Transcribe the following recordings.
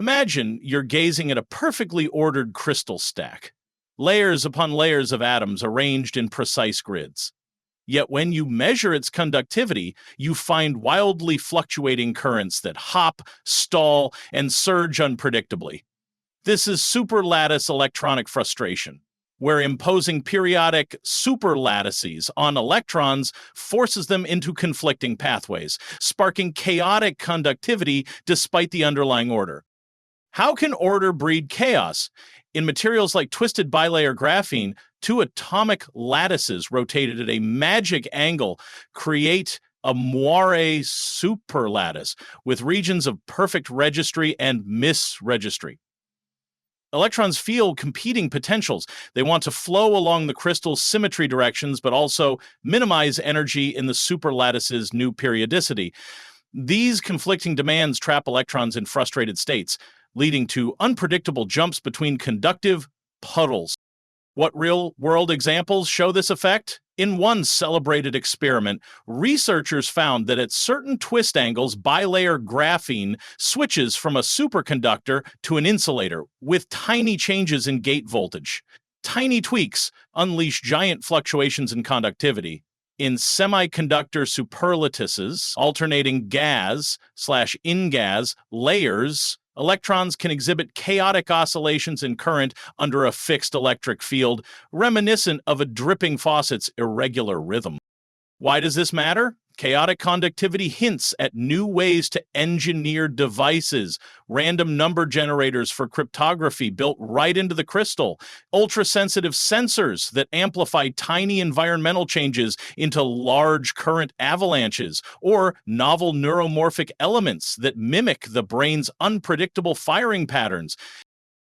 Imagine you're gazing at a perfectly ordered crystal stack, layers upon layers of atoms arranged in precise grids. Yet when you measure its conductivity, you find wildly fluctuating currents that hop, stall, and surge unpredictably. This is superlattice electronic frustration, where imposing periodic superlattices on electrons forces them into conflicting pathways, sparking chaotic conductivity despite the underlying order. How can order breed chaos? In materials like twisted bilayer graphene, two atomic lattices rotated at a magic angle create a Moiré superlattice with regions of perfect registry and misregistry. Electrons feel competing potentials. They want to flow along the crystal's symmetry directions, but also minimize energy in the superlattice's new periodicity. These conflicting demands trap electrons in frustrated states, leading to unpredictable jumps between conductive puddles. What real-world examples show this effect? In one celebrated experiment, researchers found that at certain twist angles, bilayer graphene switches from a superconductor to an insulator with tiny changes in gate voltage. Tiny tweaks unleash giant fluctuations in conductivity. In semiconductor superlattices, alternating gas/in-gas layers, electrons can exhibit chaotic oscillations in current under a fixed electric field, reminiscent of a dripping faucet's irregular rhythm. Why does this matter? Chaotic conductivity hints at new ways to engineer devices, random number generators for cryptography built right into the crystal, ultra-sensitive sensors that amplify tiny environmental changes into large current avalanches, or novel neuromorphic elements that mimic the brain's unpredictable firing patterns.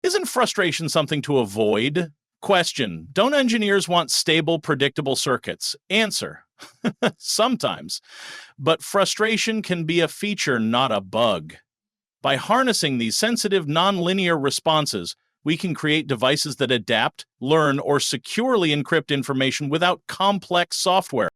Isn't frustration something to avoid? Question: don't engineers want stable, predictable circuits? Answer: sometimes. But frustration can be a feature, not a bug. By harnessing these sensitive, nonlinear responses, we can create devices that adapt, learn, or securely encrypt information without complex software.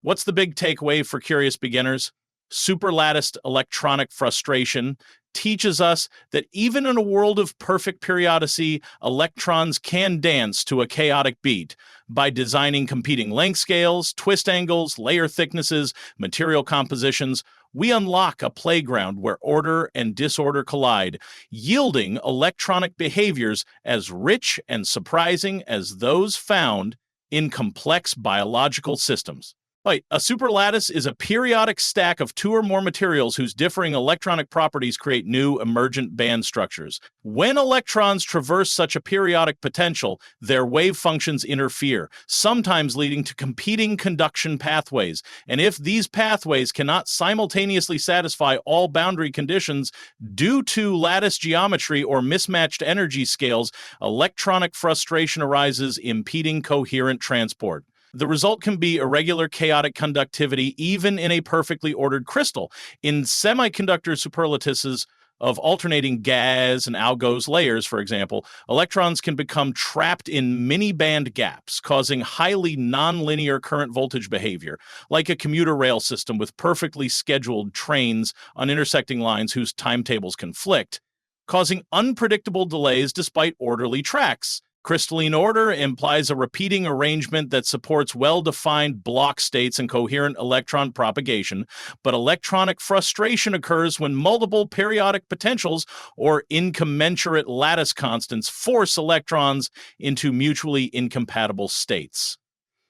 What's the big takeaway for curious beginners? Superlattice electronic frustration teaches us that even in a world of perfect periodicity, electrons can dance to a chaotic beat. By designing competing length scales, twist angles, layer thicknesses, material compositions, we unlock a playground where order and disorder collide, yielding electronic behaviors as rich and surprising as those found in complex biological systems. Right. A superlattice is a periodic stack of two or more materials whose differing electronic properties create new emergent band structures. When electrons traverse such a periodic potential, their wave functions interfere, sometimes leading to competing conduction pathways. And if these pathways cannot simultaneously satisfy all boundary conditions due to lattice geometry or mismatched energy scales, electronic frustration arises, impeding coherent transport. The result can be irregular chaotic conductivity even in a perfectly ordered crystal. In semiconductor superlattices of alternating gas and algos layers, for example, electrons can become trapped in many band gaps, causing highly nonlinear current voltage behavior, like a commuter rail system with perfectly scheduled trains on intersecting lines whose timetables conflict, causing unpredictable delays despite orderly tracks. Crystalline order implies a repeating arrangement that supports well-defined block states and coherent electron propagation, but electronic frustration occurs when multiple periodic potentials or incommensurate lattice constants force electrons into mutually incompatible states.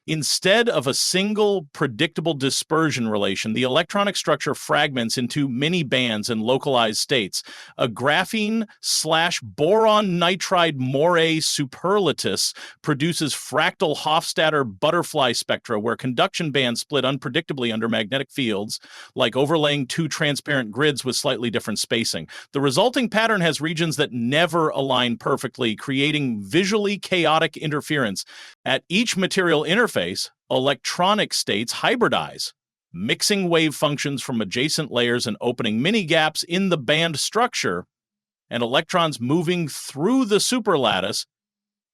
Instead of a single predictable dispersion relation, the electronic structure fragments into many bands and localized states. A graphene/boron nitride Moiré superlattice produces fractal Hofstadter butterfly spectra where conduction bands split unpredictably under magnetic fields, like overlaying two transparent grids with slightly different spacing. The resulting pattern has regions that never align perfectly, creating visually chaotic interference. At each material interface, electronic states hybridize, mixing wave functions from adjacent layers and opening many gaps in the band structure, and electrons moving through the superlattice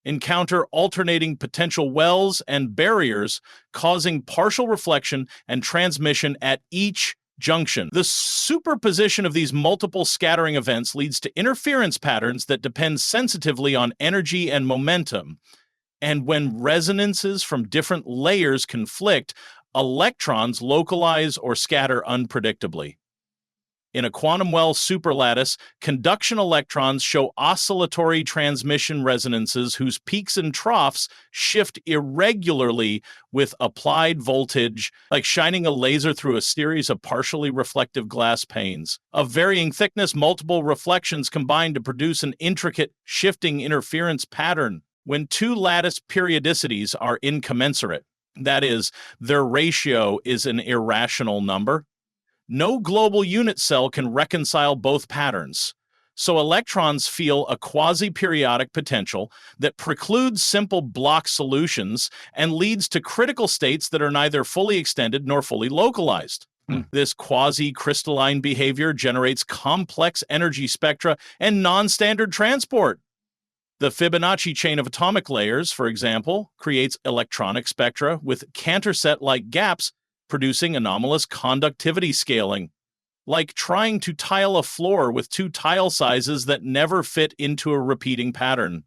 encounter alternating potential wells and barriers, causing partial reflection and transmission at each junction. The superposition of these multiple scattering events leads to interference patterns that depend sensitively on energy and momentum. And when resonances from different layers conflict, electrons localize or scatter unpredictably. In a quantum well superlattice, conduction electrons show oscillatory transmission resonances whose peaks and troughs shift irregularly with applied voltage, like shining a laser through a series of partially reflective glass panes. Of varying thickness, multiple reflections combine to produce an intricate, shifting interference pattern. When two lattice periodicities are incommensurate, that is, their ratio is an irrational number, no global unit cell can reconcile both patterns. So electrons feel a quasi-periodic potential that precludes simple block solutions and leads to critical states that are neither fully extended nor fully localized. This quasi-crystalline behavior generates complex energy spectra and non-standard transport. The Fibonacci chain of atomic layers, for example, creates electronic spectra with Cantor set-like gaps, producing anomalous conductivity scaling, like trying to tile a floor with two tile sizes that never fit into a repeating pattern.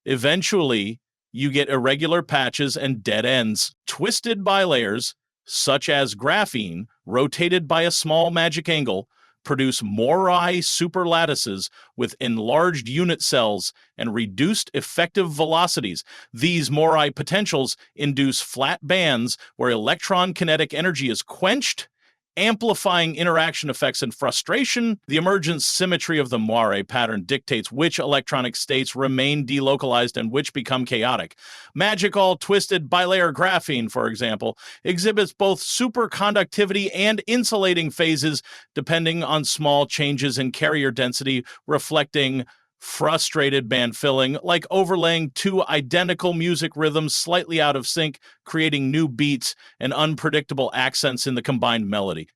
Eventually, you get irregular patches and dead ends, twisted bilayers, such as graphene, rotated by a small magic angle, produce Moiré superlattices with enlarged unit cells and reduced effective velocities. These Moiré potentials induce flat bands where electron kinetic energy is quenched, amplifying interaction effects and frustration. The emergent symmetry of the Moiré pattern dictates which electronic states remain delocalized and which become chaotic. Magical twisted bilayer graphene, for example, exhibits both superconductivity and insulating phases depending on small changes in carrier density, reflecting frustrated band filling, like overlaying two identical music rhythms slightly out of sync, creating new beats and unpredictable accents in the combined melody.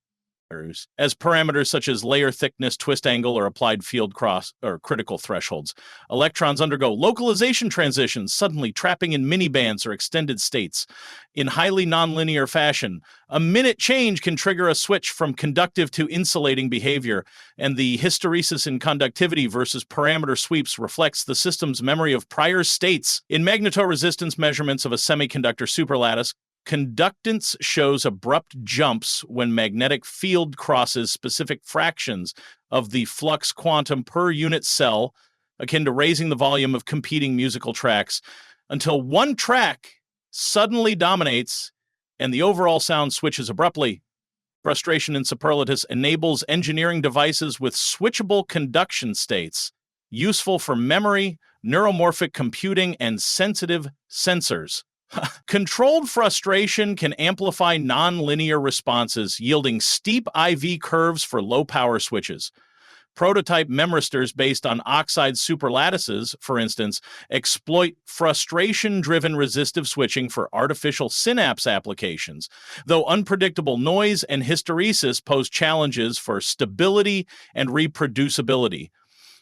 As parameters such as layer thickness, twist angle, or applied field cross or critical thresholds, electrons undergo localization transitions, suddenly trapping in mini-bands or extended states. In highly nonlinear fashion, a minute change can trigger a switch from conductive to insulating behavior, and the hysteresis in conductivity versus parameter sweeps reflects the system's memory of prior states. In magnetoresistance measurements of a semiconductor superlattice, conductance shows abrupt jumps when magnetic field crosses specific fractions of the flux quantum per unit cell, akin to raising the volume of competing musical tracks, until one track suddenly dominates and the overall sound switches abruptly. Frustration in Superlattice enables engineering devices with switchable conduction states, useful for memory, neuromorphic computing, and sensitive sensors. Controlled frustration can amplify nonlinear responses, yielding steep IV curves for low-power switches. Prototype memristors based on oxide superlattices, for instance, exploit frustration-driven resistive switching for artificial synapse applications, though unpredictable noise and hysteresis pose challenges for stability and reproducibility.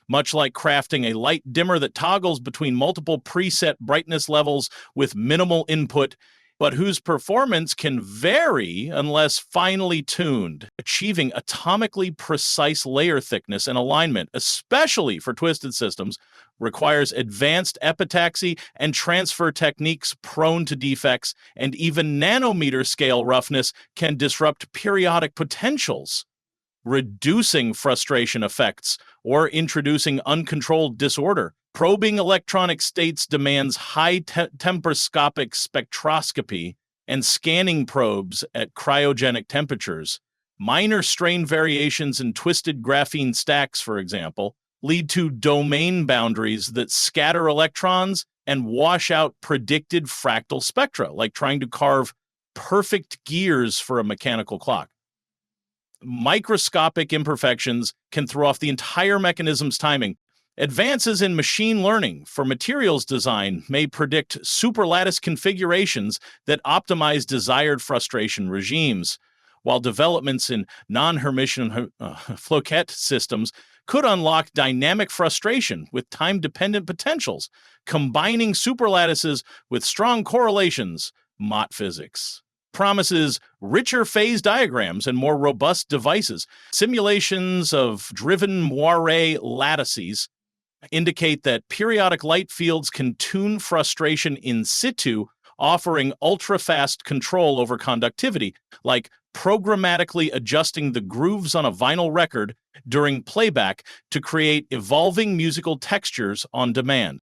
Much like crafting a light dimmer that toggles between multiple preset brightness levels with minimal input, but whose performance can vary unless finely tuned. Achieving atomically precise layer thickness and alignment, especially for twisted systems, requires advanced epitaxy and transfer techniques prone to defects, and even nanometer scale roughness can disrupt periodic potentials. Reducing frustration effects, or introducing uncontrolled disorder. Probing electronic states demands high temperscopic spectroscopy and scanning probes at cryogenic temperatures. Minor strain variations in twisted graphene stacks, for example, lead to domain boundaries that scatter electrons and wash out predicted fractal spectra, like trying to carve perfect gears for a mechanical clock. Microscopic imperfections can throw off the entire mechanism's timing. Advances in machine learning for materials design may predict superlattice configurations that optimize desired frustration regimes, while developments in non-Hermitian Floquet systems could unlock dynamic frustration with time-dependent potentials, combining superlattices with strong correlations, Mott physics. promises richer phase diagrams and more robust devices. Simulations of driven Moiré lattices indicate that periodic light fields can tune frustration in situ, offering ultra-fast control over conductivity, like programmatically adjusting the grooves on a vinyl record during playback to create evolving musical textures on demand.